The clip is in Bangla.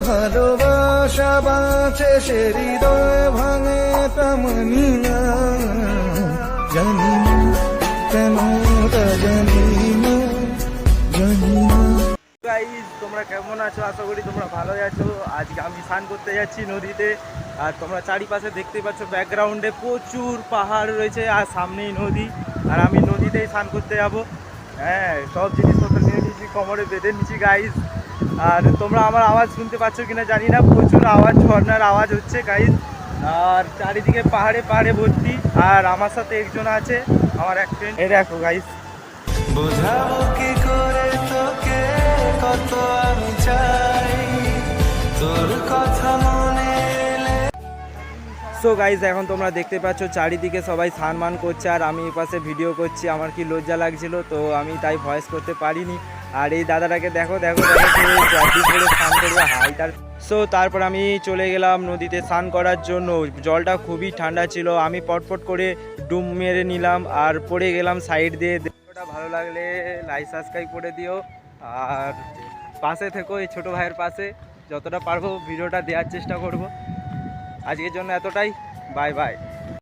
ভালোবাসা বাঁচে সে হৃদয় ভাঙে তেমনি না, জানি না কেন তা জানি না, জানি না। গাইস তোমরা কেমন আছো? আশা করি তোমরা ভালোই আছো। আজকে আমি স্নান করতে যাচ্ছি নদীতে, আর তোমরা চারিপাশে দেখতে পাচ্ছ ব্যাকগ্রাউন্ডে প্রচুর পাহাড় রয়েছে আর সামনেই নদী, আর আমি নদীতেই স্নান করতে যাব। হ্যাঁ, সব জিনিসপত্র নিয়ে নিয়েছি, কোমরে বেঁধে নিচ্ছি গাইস। আর তোমরা আমার আওয়াজ শুনতে পাচ্ছ কিনা জানি না, প্রচুর আওয়াজ, ঝর্ণার আওয়াজ হচ্ছে গাইস। আর চারিদিকে পাহাড়ে পাহাড়ে ভর্তি, আর আমার সাথে একজন আছে, আমার এক ফ্রেন্ড। এই দেখো গাইস, বোঝাবো কি করে তোকে কত আমি চাই তোর কথা মনে এলে। সো গাইজ এখন তোমরা দেখতে পাচ্ছ চারিদিকে সবাই স্নান করছে, আর আমি এই পাশে ভিডিও করছি। আমার কি লজ্জা লাগছিল, তো আমি তাই ভয়েস করতে পারিনি। আর এই দাদাটাকে দেখো দেখো স্নান করবে হাইটার। সো তারপর আমি চলে গেলাম নদীতে স্নান করার জন্য। জলটা খুবই ঠান্ডা ছিল, আমি পটপট করে ডুব মেরে নিলাম আর পড়ে গেলাম সাইড দিয়ে। ভিডিওটা ভালো লাগলে লাইক সাবস্ক্রাইব করে দিও, আর পাশে থেকো এই ছোটো ভাইয়ের পাশে। যতটা পারবো ভিডিওটা দেওয়ার চেষ্টা করব। আজকের জন্য এতটাই, বাই বাই।